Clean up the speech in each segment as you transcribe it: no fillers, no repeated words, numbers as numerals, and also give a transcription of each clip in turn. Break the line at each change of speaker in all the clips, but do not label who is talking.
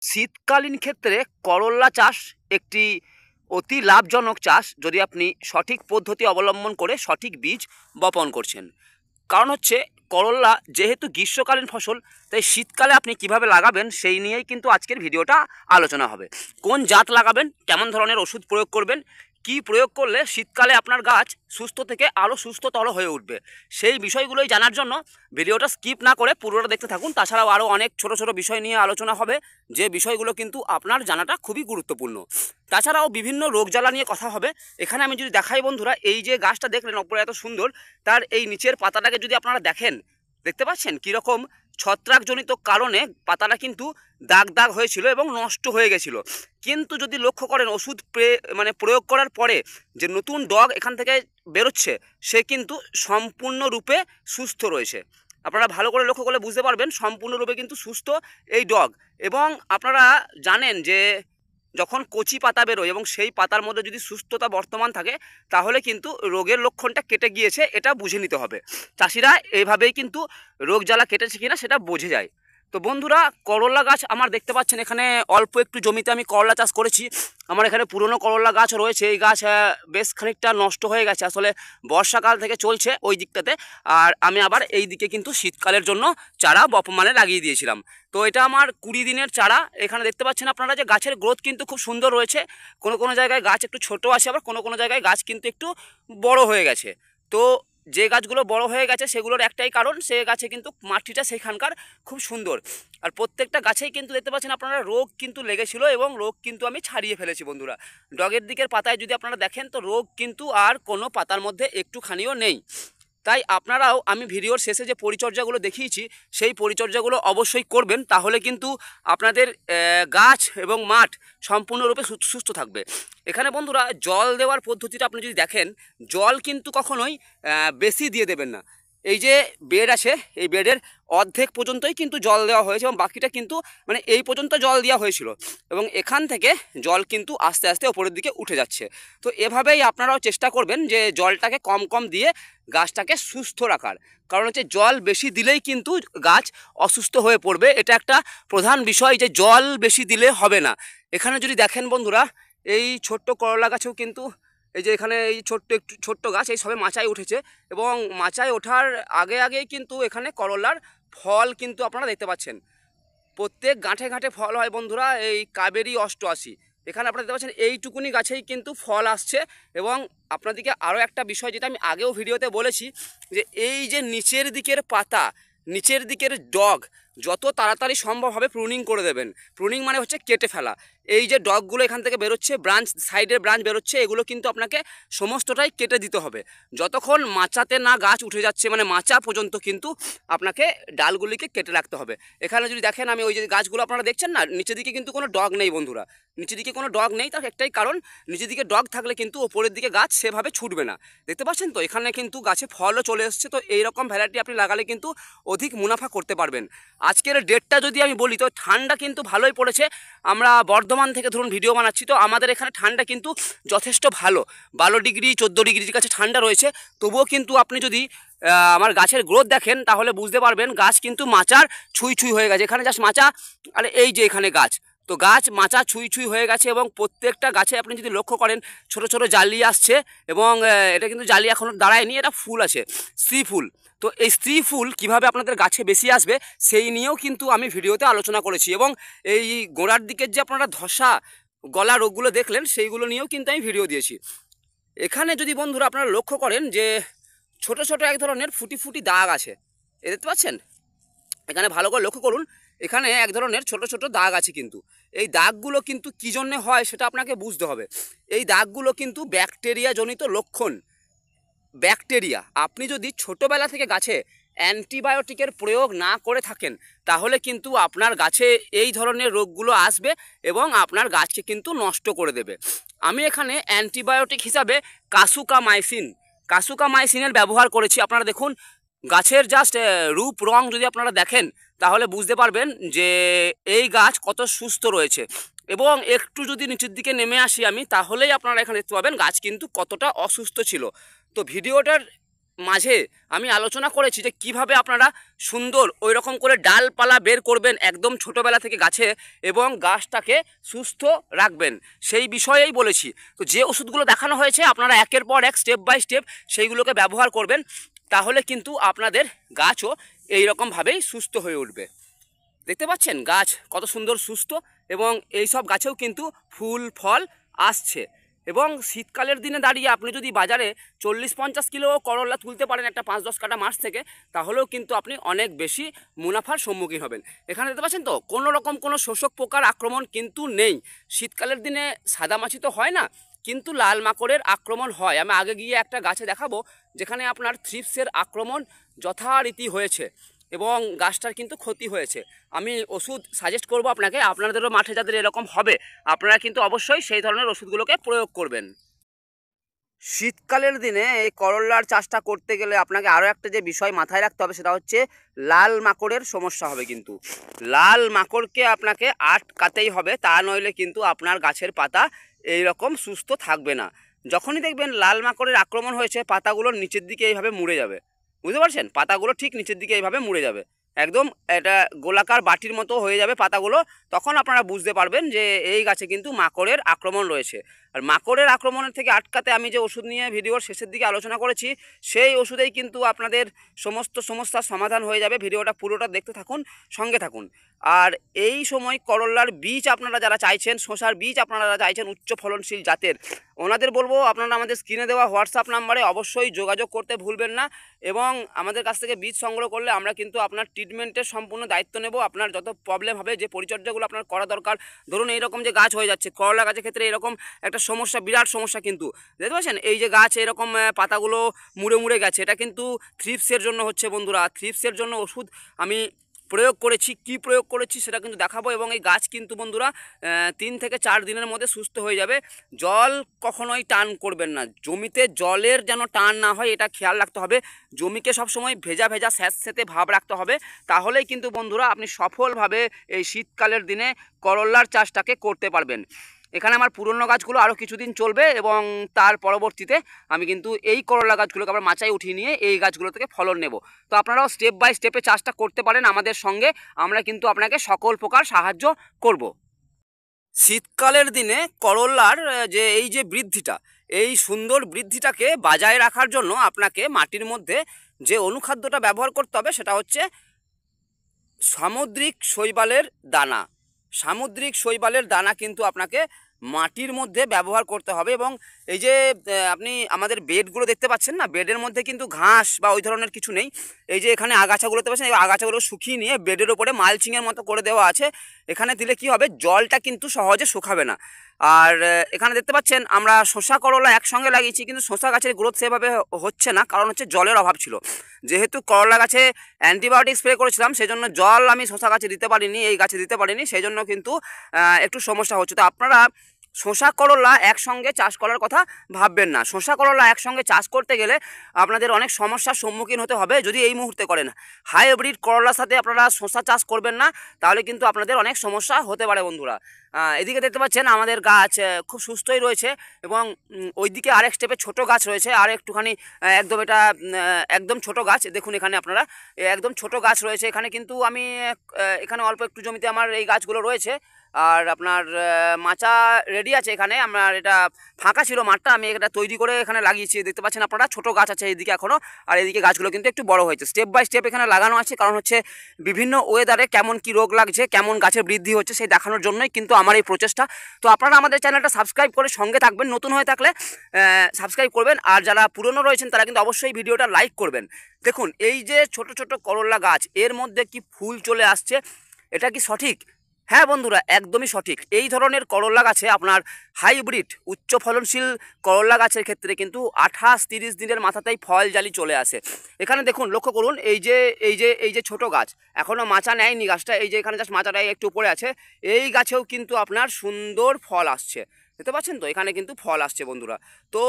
শীতকালীন ক্ষেত্রে করল্লা চাষ একটি অতি লাভজনক চাষ যদি আপনি সঠিক পদ্ধতি অবলম্বন করে সঠিক বীজ বপন করছেন। কারণ হচ্ছে করল্লা যেহেতু গ্রীষ্মকালীন ফসল, তাই শীতকালে আপনি কিভাবে লাগাবেন সেই নিয়েই কিন্তু আজকের ভিডিওটা আলোচনা হবে। কোন জাত লাগাবেন, কেমন ধরনের ওষুধ প্রয়োগ করবেন, কি প্রয়োগ করলে শীতকালে আপনার গাছ সুস্থ থেকে আরও সুস্থতর হয়ে উঠবে, সেই বিষয়গুলোই জানার জন্য ভিডিওটা স্কিপ না করে পুরোটা দেখতে থাকুন। তাছাড়াও আরও অনেক ছোট ছোট বিষয় নিয়ে আলোচনা হবে, যে বিষয়গুলো কিন্তু আপনার জানাটা খুবই গুরুত্বপূর্ণ। তাছাড়াও বিভিন্ন রোগ জ্বালা নিয়ে কথা হবে। এখানে আমি যদি দেখাই বন্ধুরা, এই যে গাছটা দেখলেন ওপরে এত সুন্দর, তার এই নিচের পাতাটাকে যদি আপনারা দেখেন, দেখতে পাচ্ছেন কীরকম ছত্রাকজনিত কারণে পাতাটা কিন্তু দাগ দাগ হয়েছিল এবং নষ্ট হয়ে গেছিলো। কিন্তু যদি লক্ষ্য করেন ওষুধ প্রয়োগ করার পরে যে নতুন ডগ এখান থেকে বেরোচ্ছে, সে কিন্তু সম্পূর্ণরূপে সুস্থ রয়েছে। আপনারা ভালো করে লক্ষ্য করলে বুঝতে পারবেন সম্পূর্ণরূপে কিন্তু সুস্থ এই ডগ। এবং আপনারা জানেন যে যখন কচি পাতা বেরোয় এবং সেই পাতার মধ্যে যদি সুস্থতা বর্তমান থাকে, তাহলে কিন্তু রোগের লক্ষণটা কেটে গিয়েছে, এটা বুঝে নিতে হবে। চাষিরা এইভাবেই কিন্তু রোগ জ্বালা কেটেছে কিনা সেটা বোঝে যায়। তো বন্ধুরা, করল্লা গাছ আমার দেখতে পাচ্ছেন এখানে অল্প একটু জমিতে আমি করলা চাষ করেছি। আমার এখানে পুরনো করল্লা গাছ রয়েছে। এই গাছ বেশ খানিকটা নষ্ট হয়ে গেছে, আসলে বর্ষাকাল থেকে চলছে ওই দিকটাতে। আর আমি আবার এই দিকে কিন্তু শীতকালের জন্য চারা লাগিয়ে দিয়েছিলাম। তো এটা আমার 20 দিনের চারা। এখানে দেখতে পাচ্ছেন আপনারা যে গাছের গ্রোথ কিন্তু খুব সুন্দর রয়েছে। কোনো কোনো জায়গায় গাছ একটু ছোটো আছে, আবার কোনো কোনো জায়গায় গাছ কিন্তু একটু বড় হয়ে গেছে। তো যে গাছগুলো বড় হয়ে গেছে সেগুলোর একটাই কারণ, সে গাছে কিন্তু মাটিটা সেখানকার খুব সুন্দর। আর প্রত্যেকটা গাছেই কিন্তু দেখতে পাচ্ছেন আপনারা রোগ কিন্তু লেগেছিল এবং রোগ কিন্তু আমি ছাড়িয়ে ফেলেছি বন্ধুরা। ডগের দিকের পাতায় যদি আপনারা দেখেন, তো রোগ কিন্তু আর কোনো পাতার মধ্যে একটুখানিও নেই। তাই আপনারাও আমি ভিডিওর শেষে যে পরিচর্যাগুলো দেখিয়েছি, সেই পরিচর্যাগুলো অবশ্যই করবেন, তাহলে কিন্তু আপনাদের গাছ এবং মাঠ সম্পূর্ণরূপে সুস্থ থাকবে। এখানে বন্ধুরা জল দেওয়ার পদ্ধতিটা আপনি যদি দেখেন, জল কিন্তু কখনোই বেশি দিয়ে দেবেন না। এই যে বেড আছে, এই বেডের অর্ধেক পর্যন্তই কিন্তু জল দেওয়া হয়েছে এবং বাকিটা কিন্তু এই পর্যন্ত জল দেওয়া হয়েছিল, এবং এখান থেকে জল কিন্তু আস্তে আস্তে ওপরের দিকে উঠে যাচ্ছে। তো এভাবেই আপনারাও চেষ্টা করবেন যে জলটাকে কম কম দিয়ে গাছটাকে সুস্থ রাখার। কারণ হচ্ছে জল বেশি দিলেই কিন্তু গাছ অসুস্থ হয়ে পড়বে, এটা একটা প্রধান বিষয়, যে জল বেশি দিলে হবে না। এখানে যদি দেখেন বন্ধুরা, এই ছোট্ট করলা গাছেও কিন্তু এই যে এখানে এই একটু ছোট্ট গাছ, এই সবে মাচায় উঠেছে, এবং মাচায় ওঠার আগে আগেই কিন্তু এখানে করলার ফল কিন্তু আপনারা দেখতে পাচ্ছেন। প্রত্যেক গাঁঠে গাঁঠে ফল হয় বন্ধুরা, এই কাবেরী 88। এখানে আপনারা দেখতে পাচ্ছেন এইটুকুনি গাছেই কিন্তু ফল আসছে। এবং আপনাদেরকে আরও একটা বিষয়, যেটা আমি আগেও ভিডিওতে বলেছি, যে এই যে নিচের দিকের পাতা, নিচের দিকের ডগ যত তাড়াতাড়ি সম্ভব হবে প্রুনিং করে দেবেন। প্রুনিং মানে হচ্ছে কেটে ফেলা। এই যে ডগগুলো এখান থেকে বেরোচ্ছে, ব্রাঞ্চ সাইডের ব্রাঞ্চ বেরোচ্ছে, এগুলো কিন্তু আপনাকে সমস্তটাই কেটে দিতে হবে। যতক্ষণ মাচাতে না গাছ উঠে যাচ্ছে, মাচা পর্যন্ত কিন্তু আপনাকে ডালগুলিকে কেটে রাখতে হবে। এখানে যদি দেখেন, আমি ওই যে গাছগুলো আপনারা দেখছেন না, নিচের দিকে কিন্তু কোনো ডগ নেই বন্ধুরা। নিচের দিকে কোনো ডগ নেই, তার একটাই কারণ, নিচের দিকে ডগ থাকলে কিন্তু ওপরের দিকে গাছ সেভাবে ছুটবে না। দেখতে পাচ্ছেন তো, এখানে কিন্তু গাছে ফলও চলে এসছে। তো এইরকম ভ্যারাইটি আপনি লাগালে কিন্তু অধিক মুনাফা করতে পারবেন। আজকের ডেটটা যদি আমি বলি, তো ঠান্ডা কিন্তু ভালোই পড়েছে। আমরা বর্ধমান থেকে ধরুন ভিডিও বানাচ্ছি, তো আমাদের এখানে ঠান্ডা কিন্তু যথেষ্ট ভালো, 12 ডিগ্রি 14 ডিগ্রির কাছে ঠান্ডা রয়েছে। তবুও কিন্তু আপনি যদি আমার গাছের গ্রোথ দেখেন, তাহলে বুঝতে পারবেন গাছ কিন্তু মাচার ছুঁই ছুঁই হয়ে গেছে। এখানে জাস্ট মাচা, আর এই যে এখানে গাছ, তো গাছ মাচা ছুঁই ছুঁই হয়ে গেছে। এবং প্রত্যেকটা গাছে আপনি যদি লক্ষ্য করেন, ছোট ছোট জালি আসছে, এবং এটা কিন্তু জালি এখনও দাঁড়ায়নি, এটা ফুল আছে, স্ত্রী ফুল। তো এই স্ত্রী ফুল কীভাবে আপনাদের গাছে বেশি আসবে, সেই নিয়েও কিন্তু আমি ভিডিওতে আলোচনা করেছি। এবং এই গোড়ার দিকের যে আপনারা ধসা গলা রোগগুলো দেখলেন, সেইগুলো নিয়েও কিন্তু আমি ভিডিও দিয়েছি। এখানে যদি বন্ধুরা আপনারা লক্ষ্য করেন, যে ছোট ছোট এক ধরনের ফুটি ফুটি দাগ আছে, দেখতে পাচ্ছেন? এখানে ভালো করে লক্ষ্য করুন, এখানে এক ধরনের ছোট ছোট দাগ আছে। কিন্তু এই দাগগুলো কিন্তু কী জন্যে হয় সেটা আপনাকে বুঝতে হবে। এই দাগগুলো কিন্তু ব্যাকটেরিয়া জনিত লক্ষণ। ব্যাকটেরিয়া, আপনি যদি ছোটোবেলা থেকে গাছে অ্যান্টিবায়োটিকের প্রয়োগ না করে থাকেন, তাহলে কিন্তু আপনার গাছে এই ধরনের রোগগুলো আসবে এবং আপনার গাছকে কিন্তু নষ্ট করে দেবে। আমি এখানে অ্যান্টিবায়োটিক হিসাবে কাসুকামাইসিনের ব্যবহার করেছি। আপনারা দেখুন, গাছের জাস্ট রূপ রং যদি আপনারা দেখেন, তাহলে বুঝতে পারবেন যে এই গাছ কত সুস্থ রয়েছে। এবং একটু যদি নিচের দিকে নেমে আসি আমি, তাহলেই আপনারা এখানে দেখতে পাবেন গাছ কিন্তু কতটা অসুস্থ ছিল। তো ভিডিওটার মাঝে আমি আলোচনা করেছি যে কিভাবে আপনারা সুন্দর ওই রকম করে ডালপালা বের করবেন একদম ছোটোবেলা থেকে গাছে এবং গাছটাকে সুস্থ রাখবেন, সেই বিষয়েই বলেছি। তো যে ওষুধগুলো দেখানো হয়েছে আপনারা একের পর এক স্টেপ বাই স্টেপ সেইগুলোকে ব্যবহার করবেন, তাহলে কিন্তু আপনাদের গাছও এইরকমভাবেই সুস্থ হয়ে উঠবে। দেখতে পাচ্ছেন গাছ কত সুন্দর সুস্থ, এবং এই সব গাছেও কিন্তু ফুল ফল আসছে। এবং শীতকালের দিনে দাঁড়িয়ে আপনি যদি বাজারে 40-50 কিলো করলা তুলতে পারেন একটা 5-10 কাঠা মাছ থেকে, তাহলেও কিন্তু আপনি অনেক বেশি মুনাফার সম্মুখীন হবেন। এখানে দেখতে পাচ্ছেন তো কোনো রকম কোনো শোষক পোকার আক্রমণ কিন্তু নেই। শীতকালের দিনে সাদামাছি তো হয় না, কিন্তু লাল মাকড়ের আক্রমণ হয়। আমি আগে গিয়ে একটা গাছে দেখাবো যেখানে আপনার থ্রিপসের আক্রমণ যথারীতি হয়েছে এবং গাছটার কিন্তু ক্ষতি হয়েছে। আমি ওষুধ সাজেস্ট করব আপনাকে, আপনাদেরও মাঠে যাদের এরকম হবে আপনারা কিন্তু অবশ্যই সেই ধরনের ওষুধগুলোকে প্রয়োগ করবেন। শীতকালের দিনে এই করল্লার চাষটা করতে গেলে আপনাকে আরও একটা যে বিষয় মাথায় রাখতে হবে, সেটা হচ্ছে লাল মাকড়ের সমস্যা হবে। কিন্তু লাল মাকড়কে আপনাকে আটকাতেই হবে, তা নইলে কিন্তু আপনার গাছের পাতা এই রকম সুস্থ থাকবে না। যখনই দেখবেন লাল মাকড়ের আক্রমণ হয়েছে পাতাগুলোর নিচের দিকে এইভাবে মুড়ে যাবে, বুঝতে পারছেন? পাতাগুলো ঠিক নিচের দিকে এইভাবে মুড়ে যাবে, একদম এটা গোলাকার বাটির মতো হয়ে যাবে পাতাগুলো। তখন আপনারা বুঝতে পারবেন যে এই গাছে কিন্তু মাকড়ের আক্রমণ রয়েছে। আর মাকড়ের আক্রমণের থেকে আটকাতে আমি যে ওষুধ নিয়ে ভিডিওর শেষের দিকে আলোচনা করেছি, সেই ওষুধেই কিন্তু আপনাদের সমস্ত সমস্যার সমাধান হয়ে যাবে। ভিডিওটা পুরোটা দেখতে থাকুন, সঙ্গে থাকুন। আর এই সময় করল্লার বীজ আপনারা যারা চাইছেন, শসার বীজ আপনারা যারা চাইছেন উচ্চ ফলনশীল জাতের, ওনাদের বলবো আপনারা আমাদের স্ক্রিনে দেওয়া হোয়াটসঅ্যাপ নাম্বারে অবশ্যই যোগাযোগ করতে ভুলবেন না। এবং আমাদের কাছ থেকে বীজ সংগ্রহ করলে আমরা কিন্তু আপনার ট্রিটমেন্টের সম্পূর্ণ দায়িত্ব নেব। আপনার যত প্রবলেম হবে, যে পরিচর্যাগুলো আপনার করা দরকার, ধরুন এইরকম যে গাছ হয়ে যাচ্ছে, করলা গাছের ক্ষেত্রে এরকম একটা সমস্যা, বিরাট সমস্যা কিন্তু দেখতে পাচ্ছেন। এই যে গাছ এরকম পাতাগুলো মুড়ে মুড়ে গেছে, এটা কিন্তু থ্রিপসের জন্য হচ্ছে বন্ধুরা। থ্রিপসের জন্য ওষুধ আমি প্রয়োগ করেছি, কি প্রয়োগ করেছি সেটা কিন্তু দেখাবো। এবং এই গাছ কিন্তু বন্ধুরা 3 থেকে 4 দিনের মধ্যে সুস্থ হয়ে যাবে। জল কখনোই টান করবেন না, জমিতে জলের যেন টান না হয় এটা খেয়াল রাখতে হবে। জমিকে সবসময় ভেজা ভেজা স্যাঁতস্যাঁতে ভাব রাখতে হবে, তাহলেই কিন্তু বন্ধুরা আপনি সফলভাবে এই শীতকালের দিনে করল্লার চাষটাকে করতে পারবেন। এখানে আমার পুরনো গাছগুলো আরও কিছুদিন চলবে এবং তার পরবর্তীতে আমি কিন্তু এই করলা গাছগুলোকে আবার মাচায় উঠিয়ে নিয়ে এই গাছগুলো থেকে ফলন নেব। তো আপনারাও স্টেপ বাই স্টেপে চাষটা করতে পারেন আমাদের সঙ্গে, আমরা কিন্তু আপনাকে সকল প্রকার সাহায্য করব। শীতকালের দিনে করল্লার যে এই যে বৃদ্ধিটা, এই সুন্দর বৃদ্ধিটাকে বজায় রাখার জন্য আপনাকে মাটির মধ্যে যে অনুখাদ্যটা ব্যবহার করতে হবে সেটা হচ্ছে সামুদ্রিক শৈবালের দানা। সামুদ্রিক শৈবালের দানা কিন্তু আপনাকে মাটির মধ্যে ব্যবহার করতে হবে। এবং এই যে আপনি আমাদের বেডগুলো দেখতে পাচ্ছেন না, বেডের মধ্যে কিন্তু ঘাস বা ওই ধরনের কিছু নেই। এই যে এখানে আগাছাগুলো দেখতে পাচ্ছেন, এই আগাছাগুলো শুকিয়ে নিয়ে বেডের ওপরে মালচিংয়ের মতো করে দেওয়া আছে। এখানে দিলে কি হবে, জলটা কিন্তু সহজে শুকাবে না। আর এখানে দেখতে পাচ্ছেন আমরা শসা করলা একসঙ্গে লাগিয়েছি, কিন্তু শসা গাছের গ্রোথ সেভাবে হচ্ছে না, কারণ হচ্ছে জলের অভাব ছিল। যেহেতু করলা গাছে অ্যান্টিবায়োটিক স্প্রে করেছিলাম, সেই জন্য জল আমি শসা গাছে দিতে পারিনি, এই গাছে দিতে পারিনি, সেই জন্য কিন্তু একটু সমস্যা হচ্ছে। তো আপনারা শসা করলা একসঙ্গে চাষ করার কথা ভাববেন না। শসা করলা একসঙ্গে চাষ করতে গেলে আপনাদের অনেক সমস্যার সম্মুখীন হতে হবে যদি এই মুহূর্তে করেন। হাইব্রিড করলার সাথে আপনারা শসা চাষ করবেন না, তাহলে কিন্তু আপনাদের অনেক সমস্যা হতে পারে বন্ধুরা। এদিকে দেখতে পাচ্ছেন আমাদের গাছ খুব সুস্থই রয়েছে, এবং ওইদিকে আরেক স্টেপে ছোট গাছ রয়েছে আর একটুখানি, একদম এটা একদম ছোট গাছ। দেখুন এখানে আপনারা একদম ছোট গাছ রয়েছে। এখানে কিন্তু আমি এখানে অল্প একটু জমিতে আমার এই গাছগুলো রয়েছে। আর আপনার মাচা রেডি আছে, এখানে আমার এটা ফাঁকা ছিল মাঠটা, আমি এটা তৈরি করে এখানে লাগিয়েছি। দেখতে পাচ্ছেন আপনারা ছোট গাছ আছে এইদিকে এখনও, আর এইদিকে গাছগুলো কিন্তু একটু বড় হয়েছে। স্টেপ বাই স্টেপ এখানে লাগানো আছে, কারণ হচ্ছে বিভিন্ন ওয়েদারে কেমন কি রোগ লাগছে, কেমন গাছের বৃদ্ধি হচ্ছে সেই দেখানোর জন্যই কিন্তু আমার এই প্রচেষ্টা। তো আপনারা আমাদের চ্যানেলটা সাবস্ক্রাইব করে সঙ্গে থাকবেন, নতুন হয়ে থাকলে সাবস্ক্রাইব করবেন, আর যারা পুরনো রয়েছেন তারা কিন্তু অবশ্যই ভিডিওটা লাইক করবেন। দেখুন এই যে ছোট ছোট করল্লা গাছ, এর মধ্যে কি ফুল চলে আসছে, এটা কি সঠিক? হ্যাঁ বন্ধুরা, একদমই সঠিক। এই ধরনের করল্লা গাছে আপনার হাইব্রিড উচ্চ ফলনশীল করল্লা গাছের ক্ষেত্রে কিন্তু 28-30 দিনের মাথাতেই ফল জালি চলে আসে। এখানে দেখুন, লক্ষ্য করুন, এই যে ছোট গাছ এখনও মাচা নেয়নি গাছটা, এই যে এখানে জাস্ট মাচাটাই একটু উপরে আছে, এই গাছেও কিন্তু আপনার সুন্দর ফল আসছে। দেখতে পাচ্ছেন তো, এখানে কিন্তু ফল আসছে বন্ধুরা। তো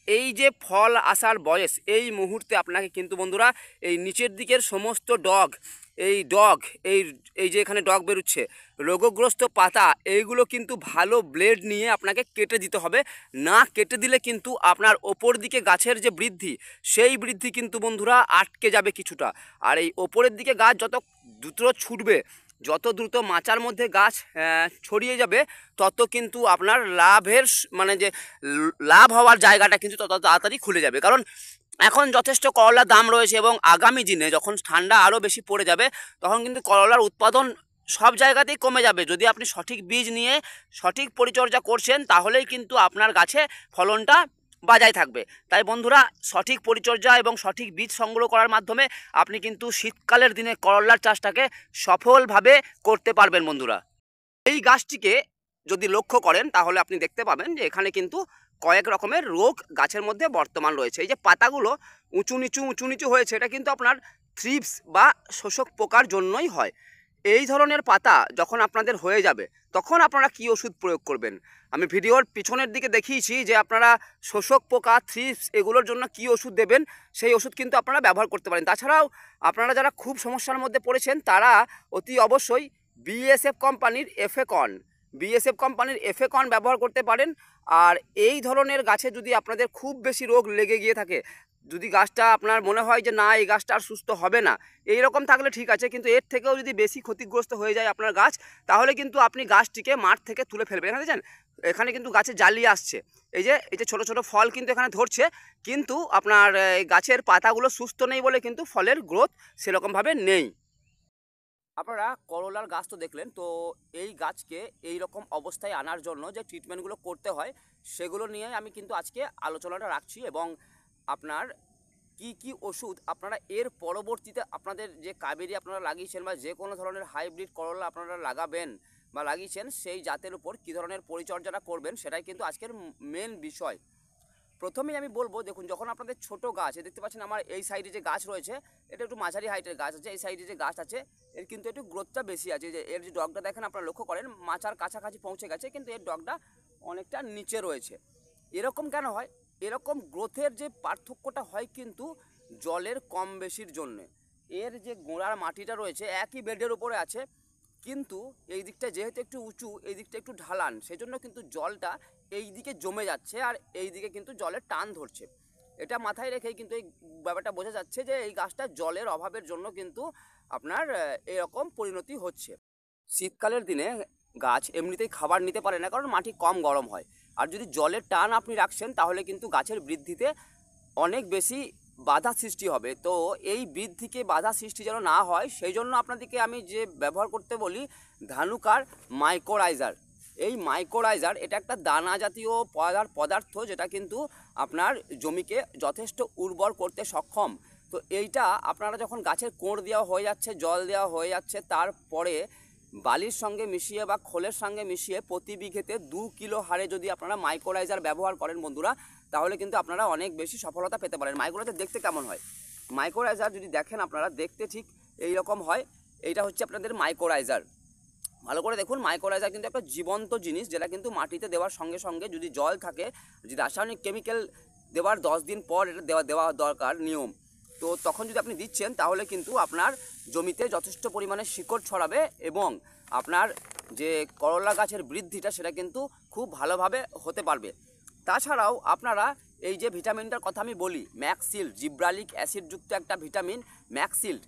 এই যে ফল আসার বয়স, এই মুহূর্তে আপনাকে কিন্তু বন্ধুরা এই নিচের দিকের সমস্ত এই যে এখানে ডগ বেরোচ্ছে, রোগগ্রস্ত পাতা এইগুলো কিন্তু ভালো ব্লেড নিয়ে আপনাকে কেটে দিতে হবে। না কেটে দিলে কিন্তু আপনার ওপর দিকে গাছের যে বৃদ্ধি, সেই বৃদ্ধি কিন্তু বন্ধুরা আটকে যাবে কিছুটা। আর এই ওপরের দিকে গাছ যত দ্রুত ছুটবে, যত দ্রুত মাচার মধ্যে গাছ ছড়িয়ে যাবে, তত কিন্তু আপনার লাভের মানে যে লাভ হওয়ার জায়গাটা কিন্তু তত তাড়াতাড়ি খুলে যাবে। কারণ এখন যথেষ্ট করলার দাম রয়েছে এবং আগামী দিনে যখন ঠান্ডা আরও বেশি পড়ে যাবে, তখন কিন্তু করলার উৎপাদন সব জায়গাতেই কমে যাবে। যদি আপনি সঠিক বীজ নিয়ে সঠিক পরিচর্যা করছেন, তাহলেই কিন্তু আপনার গাছে ফলনটা বজায় থাকবে। তাই বন্ধুরা, সঠিক পরিচর্যা এবং সঠিক বীজ সংগ্রহ করার মাধ্যমে আপনি কিন্তু শীতকালের দিনে করলার চাষটাকে সফলভাবে করতে পারবেন বন্ধুরা। এই গাছটিকে যদি লক্ষ্য করেন, তাহলে আপনি দেখতে পাবেন যে এখানে কিন্তু কয়েক রকমের রোগ গাছের মধ্যে বর্তমান রয়েছে। এই যে পাতাগুলো উঁচু নিচু হয়েছে, এটা কিন্তু আপনার থ্রিপস বা শোষক পোকার জন্যই হয়। এই ধরনের পাতা যখন আপনাদের হয়ে যাবে, তখন আপনারা কি ওষুধ প্রয়োগ করবেন? আমি ভিডিওর পিছনের দিকে দেখিয়েছি যে আপনারা শোষক পোকা, থ্রিপস এগুলোর জন্য কি ওষুধ দেবেন, সেই ওষুধ কিন্তু আপনারা ব্যবহার করতে পারেন। তাছাড়াও আপনারা যারা খুব সমস্যার মধ্যে পড়েছেন, তারা অতি অবশ্যই বিএসএফ কোম্পানির এফেকন ব্যবহার করতে পারেন। আর এই ধরনের গাছে যদি আপনাদের খুব বেশি রোগ লেগে গিয়ে থাকে, যদি গাছটা আপনার মনে হয় যে না এই গাছটা আর সুস্থ হবে না, এই রকম থাকলে ঠিক আছে। কিন্তু এর থেকেও যদি বেশি ক্ষতিগ্রস্ত হয়ে যায় আপনার গাছ, তাহলে কিন্তু আপনি গাছটিকে মাঠ থেকে তুলে ফেলবেন। এখানে দেখছেন, এখানে কিন্তু গাছে জালি আসছে, এই যে ছোট ছোট ফল কিন্তু এখানে ধরছে, কিন্তু আপনার গাছের পাতাগুলো সুস্থ নেই বলে কিন্তু ফলের গ্রোথ সেরকমভাবে নেই। আপনারা করলার গাছ তো দেখলেন, তো এই গাছকে এই রকম অবস্থায় আনার জন্য যে ট্রিটমেন্টগুলো করতে হয়, সেগুলো নিয়ে আমি কিন্তু আজকে আলোচনাটা রাখছি। এবং আপনার কি ওষুধ আপনারা এর পরবর্তীতে আপনাদের যে কাবেরি আপনারা লাগিয়েছেন বা যে কোনো ধরনের হাইব্রিড করলা আপনারা লাগাবেন বা লাগিয়েছেন, সেই জাতের উপর কী ধরনের পরিচর্যাটা করবেন, সেটাই কিন্তু আজকের মেন বিষয়। প্রথমেই আমি বলবো, দেখুন, যখন আপনাদের ছোট গাছ, দেখতে পাচ্ছেন আমার এই সাইডে যে গাছ রয়েছে, এটা একটু মাঝারি হাইটের গাছ আছে। এই সাইডে যে গাছ আছে, এর কিন্তু একটু গ্রোথটা বেশি আছে। যে এর যে ডগটা দেখেন, আপনারা লক্ষ্য করেন মাচার কাছাকাছি পৌঁছে গেছে, কিন্তু এর ডগটা অনেকটা নিচে রয়েছে। এরকম কেন হয়? এরকম গ্রোথের যে পার্থক্যটা হয় কিন্তু জলের কম বেশির জন্যে। এর যে গোড়ার মাটিটা রয়েছে একই বেডের উপরে আছে, কিন্তু এই দিকটা যেহেতু একটু উঁচু, এই দিকটা একটু ঢালান, সেজন্য কিন্তু জলটা এই দিকে জমে যাচ্ছে আর এই দিকে কিন্তু জলের টান ধরছে। এটা মাথায় রেখেই কিন্তু এই ব্যাপারটা বোঝা যাচ্ছে যে এই গাছটা জলের অভাবের জন্য কিন্তু আপনার এরকম পরিণতি হচ্ছে। শীতকালের দিনে গাছ এমনিতেই খাবার নিতে পারে না, কারণ মাটি কম গরম হয়। আর যদি জলের টান আপনি রাখছেন, তাহলে কিন্তু গাছের বৃদ্ধিতে অনেক বেশি বাধা সৃষ্টি হবে। তো এই বৃদ্ধিকে বাধা সৃষ্টি যেন না হয়, সেই জন্য আপনাদেরকে আমি যে ব্যবহার করতে বলি, ধানুকার মাইক্রোরাইজার। এই মাইক্রোরাইজার এটা একটা দানা জাতীয় পদার্থ, যেটা কিন্তু আপনার জমিকে যথেষ্ট উর্বর করতে সক্ষম। তো এইটা আপনারা যখন গাছের কোড় দেওয়া হয়ে যাচ্ছে, জল দেওয়া হয়ে যাচ্ছে, তারপরে বালির সঙ্গে মিশিয়ে বা খোলের সঙ্গে মিশিয়ে প্রতি বিঘেতে 2 কিলো হারে যদি আপনারা মাইক্রোরাইজার ব্যবহার করেন বন্ধুরা, তাহলে কিন্তু আপনারা অনেক বেশি সফলতা পেতে পারেন। মাইক্রোরাইজার দেখতে কেমন হয়? মাইক্রোরাইজার যদি দেখেন আপনারা, দেখতে ঠিক এই রকম হয়। এইটা হচ্ছে আপনাদের মাইক্রোরাইজার। ভালো করে দেখুন, মাইক্রোরাইজার কিন্তু একটা জীবন্ত জিনিস, যেটা কিন্তু মাটিতে দেওয়ার সঙ্গে সঙ্গে যদি জল থাকে, যদি রাসায়নিক কেমিক্যাল দেওয়ার 10 দিন পর এটা দেওয়া দরকার নিয়ম। তো তখন যদি আপনি দিচ্ছেন, তাহলে কিন্তু আপনার জমিতে যথেষ্ট পরিমাণে শিকড় ছড়াবে এবং আপনার যে করলা গাছের বৃদ্ধিটা, সেটা কিন্তু খুব ভালোভাবে হতে পারবে। তাছাড়াও আপনারা এই যে ভিটামিনটার কথা আমি বলি, ম্যাক্সিল্ড, জিব্রালিক অ্যাসিডযুক্ত একটা ভিটামিন ম্যাক্সিল্ড,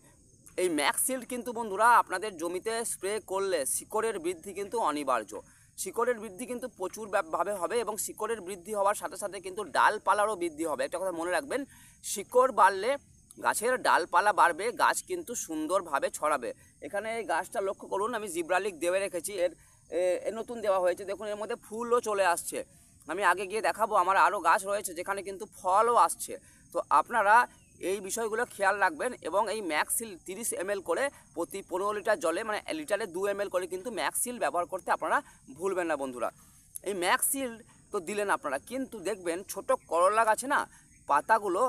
এই ম্যাক্সিল্ড কিন্তু বন্ধুরা আপনাদের জমিতে স্প্রে করলে শিকড়ের বৃদ্ধি কিন্তু অনিবার্য। শিকড়ের বৃদ্ধি কিন্তু প্রচুরভাবে হবে এবং শিকড়ের বৃদ্ধি হওয়ার সাথে সাথে কিন্তু ডালপালারও বৃদ্ধি হবে। একটা কথা মনে রাখবেন, শিকড় বাড়লে গাছের ডালপালা বাড়বে, গাছ কিন্তু সুন্দরভাবে ছড়াবে। এখানে এই গাছটা লক্ষ্য করুন, আমি জিব্রালিক দেবে রেখেছি, এর নতুন দেওয়া হয়েছে। দেখুন, এর মধ্যে ফুলও চলে আসছে। আমি আগে গিয়ে দেখাবো, আমার আরও গাছ রয়েছে যেখানে কিন্তু ফলও আসছে। তো আপনারা এই বিষয়গুলো খেয়াল রাখবেন এবং এই ম্যাক্সিল 30 ml করে প্রতি 15 লিটার জলে, মানে লিটারে 2 ml করে কিন্তু ম্যাক্সিল ব্যবহার করতে আপনারা ভুলবেন না বন্ধুরা। এই ম্যাক্সিল তো দিলেন আপনারা, কিন্তু দেখবেন ছোট করলা গাছে না পাতাগুলো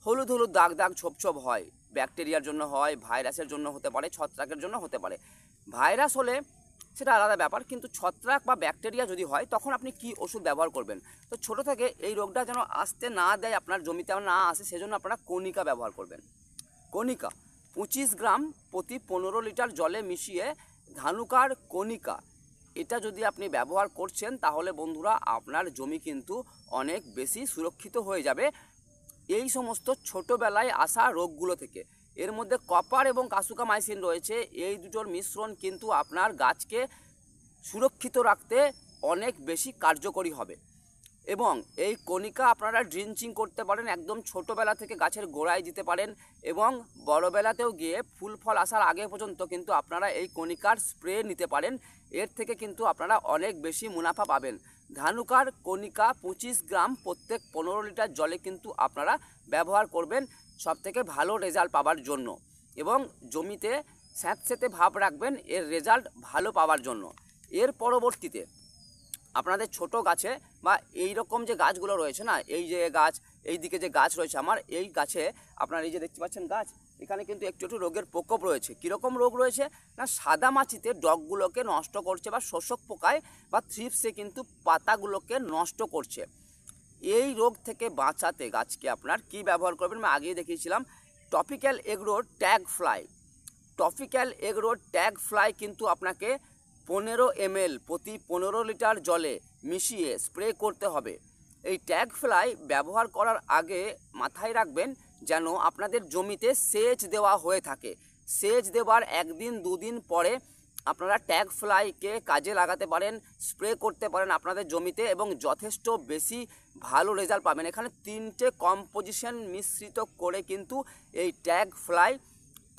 হলুদ হলুদ দাগ দাগ ছোপ হয়। ব্যাকটেরিয়ার জন্য হয়, ভাইরাসের জন্য হতে পারে, ছত্রাকের জন্য হতে পারে। ভাইরাস হলে সেটা আলাদা ব্যাপার, কিন্তু ছত্রাক বা ব্যাকটেরিয়া যদি হয়, তখন আপনি কি ওষুধ ব্যবহার করবেন? তো ছোট থেকে এই রোগটা যেন আসতে না দেয়, আপনার জমিতে না আসে, সেজন্য আপনারা কণিকা ব্যবহার করবেন। কণিকা 25 গ্রাম প্রতি 15 লিটার জলে মিশিয়ে ধানুকার কণিকা এটা যদি আপনি ব্যবহার করছেন তাহলে বন্ধুরা আপনার জমি কিন্তু অনেক বেশি সুরক্ষিত হয়ে যাবে এই সমস্ত ছোটোবেলায় আসা রোগগুলো থেকে। এর মধ্যে কপার এবং কাসুকামাইসিন রয়েছে, এই দুটোর মিশ্রণ কিন্তু আপনার গাছকে সুরক্ষিত রাখতে অনেক বেশি কার্যকরী হবে। এবং এই কণিকা আপনারা ড্রিঞ্চিং করতে পারেন, একদম ছোটোবেলা থেকে গাছের গোড়ায় দিতে পারেন এবং বড়োবেলাতেও গিয়ে ফুল ফল আসার আগে পর্যন্ত কিন্তু আপনারা এই কণিকার স্প্রে নিতে পারেন। এর থেকে কিন্তু আপনারা অনেক বেশি মুনাফা পাবেন। ধানুকার কণিকা 25 গ্রাম প্রত্যেক 15 লিটার জলে কিন্তু আপনারা ব্যবহার করবেন সবথেকে ভালো রেজাল্ট পাওয়ার জন্য, এবং জমিতে স্যাঁতস্যাঁতে ভাব রাখবেন এর রেজাল্ট ভালো পাওয়ার জন্য। এর পরবর্তীতে আপনাদের ছোট গাছে বা এই রকম যে গাছগুলো রয়েছে না, এই যে গাছ, এই দিকে যে গাছ রয়েছে আমার, এই গাছে আপনারা এই যে দেখতে পাচ্ছেন গাছ, এখানে কিন্তু একটু একটু রোগের প্রকোপ রয়েছে। কীরকম রোগ রয়েছে না, সাদা মাছিতে ডগগুলোকে নষ্ট করছে বা শোষক পোকায় বা থ্রিপসে কিন্তু পাতাগুলোকে নষ্ট করছে। এই রোগ থেকে বাঁচাতে গাছকে আপনার কি ব্যবহার করবেন আমি আগেই দেখিয়েছিলাম, topical agro tag fly. Topical agro tag fly কিন্তু আপনাকে 15 ml প্রতি 15 লিটার জলে মিশিয়ে স্প্রে করতে হবে। এই ট্যাগ ফ্লাই ব্যবহার করার আগে মাথায় রাখবেন যেন আপনাদের জমিতে সেচ দেওয়া হয়ে থাকে। সেচ দেওয়ার 1 দিন 2 দিন পরে আপনারা ট্যাগ ফ্লাইকে কাজে লাগাতে পারেন, স্প্রে করতে পারেন আপনাদের জমিতে এবং যথেষ্ট বেশি ভালো রেজাল্ট পাবেন। এখানে 3টে কম্পোজিশন মিশ্রিত করে কিন্তু এই ট্যাগ ফ্লাই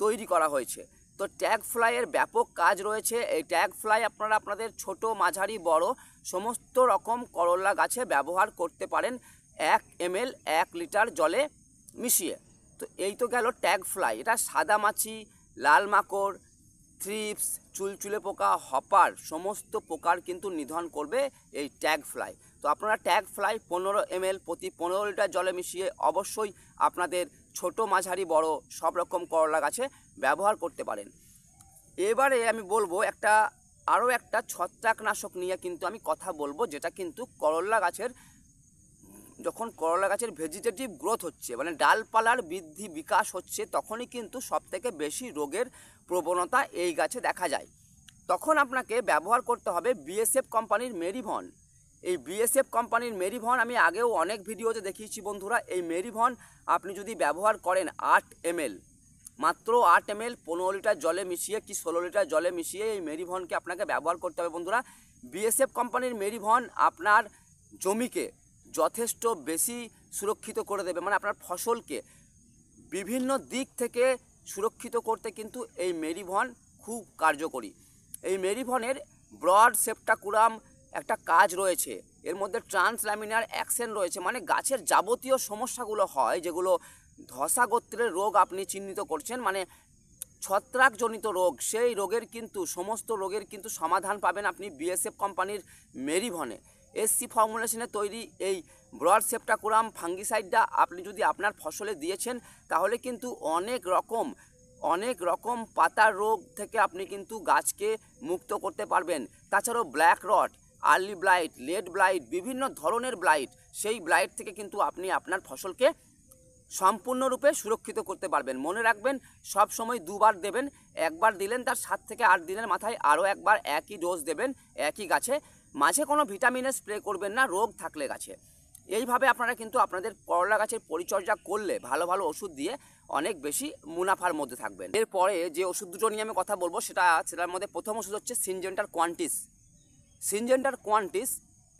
তৈরি করা হয়েছে। তো ট্যাগ ফ্লাইয়ের ব্যাপক কাজ রয়েছে। এই ট্যাগ ফ্লাই আপনারা আপনাদের ছোট মাঝারি বড় সমস্ত রকম করলা গাছে ব্যবহার করতে পারেন 1 ml 1 লিটার জলে মিশিয়ে। তো এই তো গেল ট্যাগ ফ্লাই। এটা সাদা মাছি, লাল মাকড়, থ্রিপস, চুলচুলে পোকা, হপার সমস্ত পোকার কিন্তু নিধন করবে এই ট্যাগ ফ্লাই। তো আপনারা ট্যাগ ফ্লাই 15 ml প্রতি 15 লিটার জলে মিশিয়ে অবশ্যই আপনাদের ছোট মাঝারি বড় সব রকম করলা গাছে ব্যবহার করতে পারেন। এবারে আমি বলবো আরও একটা ছত্রাকনাশক নিয়ে কিন্তু আমি কথা বলবো, যেটা কিন্তু করলা গাছের যখন করলা গাছের ভেজিটেটিভ গ্রোথ হচ্ছে মানে ডালপালার বৃদ্ধি বিকাশ হচ্ছে, তখনই কিন্তু সবথেকে বেশি রোগের প্রবণতা এই গাছে দেখা যায়। তখন আপনাকে ব্যবহার করতে হবে বিএসএফ কোম্পানির মেরিভন। এই বিএসএফ কোম্পানির মেরিভন আমি আগেও অনেক ভিডিওতে দেখিয়েছি বন্ধুরা। এই মেরিভন আপনি যদি ব্যবহার করেন 8 ml, মাত্র 8 ml 15 লিটার জলে মিশিয়ে কি 16 লিটার জলে মিশিয়ে এই মেরিভনকে আপনাকে ব্যবহার করতে হবে বন্ধুরা। বিএসএফ কোম্পানির মেরিভন আপনার জমিকে যথেষ্ট বেশি সুরক্ষিত করে দেবে, মানে আপনার ফসলকে বিভিন্ন দিক থেকে সুরক্ষিত করতে কিন্তু এই মেরিভন খুব কার্যকরী। এই মেরিভনের ব্রড সেপ্টাকুরাম একটা কাজ রয়েছে, এর মধ্যে ট্রান্সল্যামিনার অ্যাকশন রয়েছে, মানে গাছের যাবতীয় সমস্যাগুলো হয় যেগুলো ধসা গোত্রের রোগ আপনি চিহ্নিত করছেন, মানে ছত্রাকজনিত রোগ, সেই রোগের কিন্তু সমস্ত রোগের কিন্তু সমাধান পাবেন আপনি বিএসএফ কোম্পানির মেরিভনে। এসসি ফর্মুলেশনে তৈরি এই ব্রড সেপ্টাকুরাম ফাঙ্গিসাইডটা আপনি যদি আপনার ফসলে দিয়েছেন তাহলে কিন্তু অনেক রকম পাতার রোগ থেকে আপনি কিন্তু গাছকে মুক্ত করতে পারবেন। তাছাড়াও ব্ল্যাক রট, আর্লি ব্লাইট, লেট ব্লাইট, বিভিন্ন ধরনের ব্লাইট, সেই ব্লাইট থেকে কিন্তু আপনি আপনার ফসলকে সম্পূর্ণরূপে সুরক্ষিত করতে পারবেন। মনে রাখবেন সব সময় দুবার দেবেন, একবার দিলেন তার 7 থেকে 8 দিনের মাথায় আরও একবার একই ডোজ দেবেন একই গাছে, মাঝে কোনো ভিটামিনের স্প্রে করবেন না রোগ থাকলে গাছে। এইভাবে আপনারা কিন্তু আপনাদের করলা গাছের পরিচর্যা করলে ভালো ভালো ওষুধ দিয়ে অনেক বেশি মুনাফার মধ্যে থাকবেন। এরপরে যে ওষুধ দুটো নিয়ে আমি কথা বলবো সেটার মধ্যে প্রথম ওষুধ হচ্ছে সিনজেন্টার কোয়ান্টিস। সিনজেন্টার কোয়ান্টিস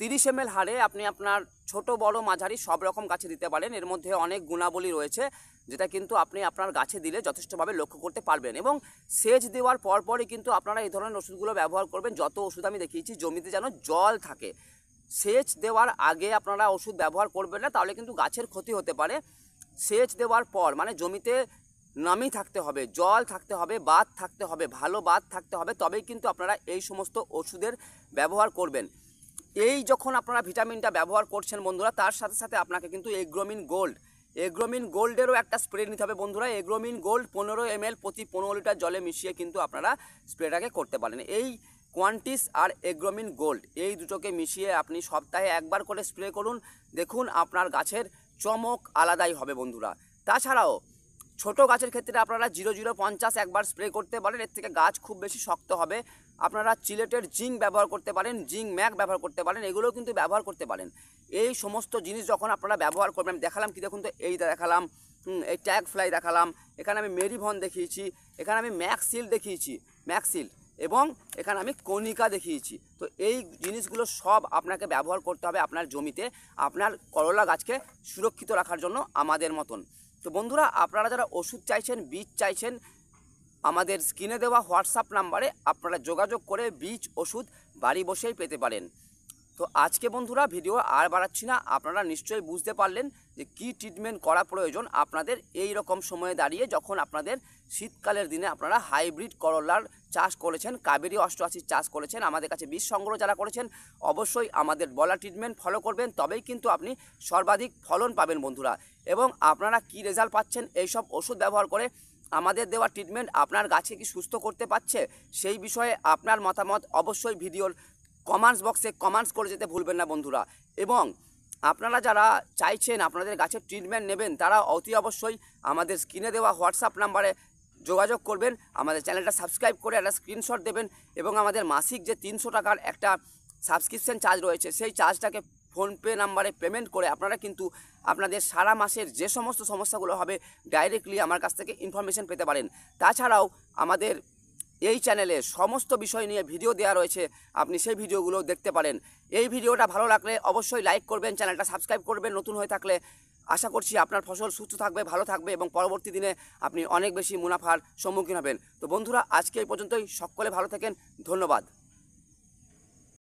30 ml হারে আপনি আপনার ছোট বড় মাঝারি সব রকম গাছে দিতে পারেন। এর মধ্যে অনেক গুণাবলী রয়েছে যেটা কিন্তু আপনি আপনার গাছে দিলে যথেষ্টভাবে লক্ষ্য করতে পারবেন। এবং সেচ দেওয়ার পরপরই কিন্তু আপনারা এই ধরনের ওষুধগুলো ব্যবহার করবেন। যত ওষুধ আমি দেখিয়েছি জমিতে যেন জল থাকে, সেচ দেওয়ার আগে আপনারা ওষুধ ব্যবহার করবেন না, তাহলে কিন্তু গাছের ক্ষতি হতে পারে। সেচ দেওয়ার পর মানে জমিতে নামি থাকতে হবে, জল থাকতে হবে, বাদ থাকতে হবে, ভালো বাদ থাকতে হবে, তবেই কিন্তু আপনারা এই সমস্ত ওষুধের ব্যবহার করবেন। এই যখন আপনারা ভিটামিনটা ব্যবহার করছেন বন্ধুরা, তার সাথে সাথে আপনাকে কিন্তু এগ্রোমিন গোল্ডেরও একটা স্প্রে নিতে হবে বন্ধুরা। এগ্রোমিন গোল্ড 15 ml প্রতি 15 লিটার জলে মিশিয়ে কিন্তু আপনারা স্প্রেটাকে করতে পারেন। এই কোয়ান্টিস আর এগ্রোমিন গোল্ড এই দুটোকে মিশিয়ে আপনি সপ্তাহে একবার করে স্প্রে করুন, দেখুন আপনার গাছের চমক আলাদাই হবে বন্ধুরা। তাছাড়াও ছোট গাছের ক্ষেত্রে আপনারা 0050 একবার স্প্রে করতে পারেন, এর থেকে গাছ খুব বেশি শক্ত হবে। আপনারা চিলেটের জিঙ্ক ব্যবহার করতে পারেন, জিঙ্ক ম্যাক ব্যবহার করতে পারেন, এগুলোও কিন্তু ব্যবহার করতে পারেন। এই সমস্ত জিনিস যখন আপনারা ব্যবহার করবেন, দেখালাম কি দেখুন তো, এই দেখালাম, এই ট্যাগ ফ্লাই দেখালাম, এখানে আমি মেরিভন দেখিয়েছি, এখানে আমি ম্যাক্সিল দেখিয়েছি, ম্যাক্সিল, এবং এখানে আমি কণিকা দেখিয়েছি। তো এই জিনিসগুলো সব আপনাকে ব্যবহার করতে হবে আপনার জমিতে, আপনার করলা গাছকে সুরক্ষিত রাখার জন্য আমাদের মতন। তো বন্ধুরা, আপনারা যারা ওষুধ চাইছেন, বীজ চাইছেন, আমাদের স্ক্রিনে দেওয়া হোয়াটসঅ্যাপ নাম্বারে আপনারা যোগাযোগ করে বীজ ওষুধ বাড়ি বসেই পেতে পারেন। তো আজকে বন্ধুরা ভিডিও আর বাড়াচ্ছি না, আপনারা নিশ্চয়ই বুঝতে পারলেন যে কী ট্রিটমেন্ট করা প্রয়োজন আপনাদের এই রকম সময়ে দাঁড়িয়ে, যখন আপনাদের শীতকালের দিনে আপনারা হাইব্রিড করলার চাষ করেছেন, কাবেরী 88 চাষ করেছেন, আমাদের কাছে বীজ সংগ্রহ যারা করেছেন, অবশ্যই আমাদের বলা ট্রিটমেন্ট ফলো করবেন, তবেই কিন্তু আপনি সর্বাধিক ফলন পাবেন বন্ধুরা। এবং আপনারা কি রেজাল্ট পাচ্ছেন এইসব ওষুধ ব্যবহার করে, আমাদের দেওয়া ট্রিটমেন্ট আপনার গাছে কি সুস্থ করতে পারছে, সেই বিষয়ে আপনার মতামত অবশ্যই ভিডিওর কমেন্টস বক্সে কমেন্টস করে যেতে ভুলবেন না বন্ধুরা। এবং আপনারা যারা চাইছেন আপনাদের গাছের ট্রিটমেন্ট নেবেন, তারা অতি অবশ্যই আমাদের স্ক্রিনে দেওয়া হোয়াটসঅ্যাপ নাম্বারে যোগাযোগ করবেন, আমাদের চ্যানেলটা সাবস্ক্রাইব করে একটা স্ক্রিনশট দেবেন, এবং আমাদের মাসিক যে 300 টাকার একটা সাবস্ক্রিপশন চার্জ রয়েছে, সেই চার্জটাকে ফোনপে নাম্বারে পেমেন্ট করে আপনারা কিন্তু আপনাদের সারা মাসের যে সমস্ত সমস্যাগুলো হবে ডাইরেক্টলি আমার কাছ থেকে ইনফরমেশন পেতে পারেন। তাছাড়াও আমাদের এই চ্যানেলে সমস্ত বিষয় নিয়ে ভিডিও দেওয়া রয়েছে, আপনি সেই ভিডিওগুলো দেখতে পারেন। এই ভিডিওটা ভালো লাগলে অবশ্যই লাইক করবেন, চ্যানেলটা সাবস্ক্রাইব করবেন নতুন হয়ে থাকলে। আশা করছি আপনার ফসল সুস্থ থাকবে, ভালো থাকবে, এবং পরবর্তী দিনে আপনি অনেক বেশি মুনাফার সম্মুখীন হবেন। তো বন্ধুরা, আজকে এই পর্যন্তই, সকলে ভালো থাকেন, ধন্যবাদ।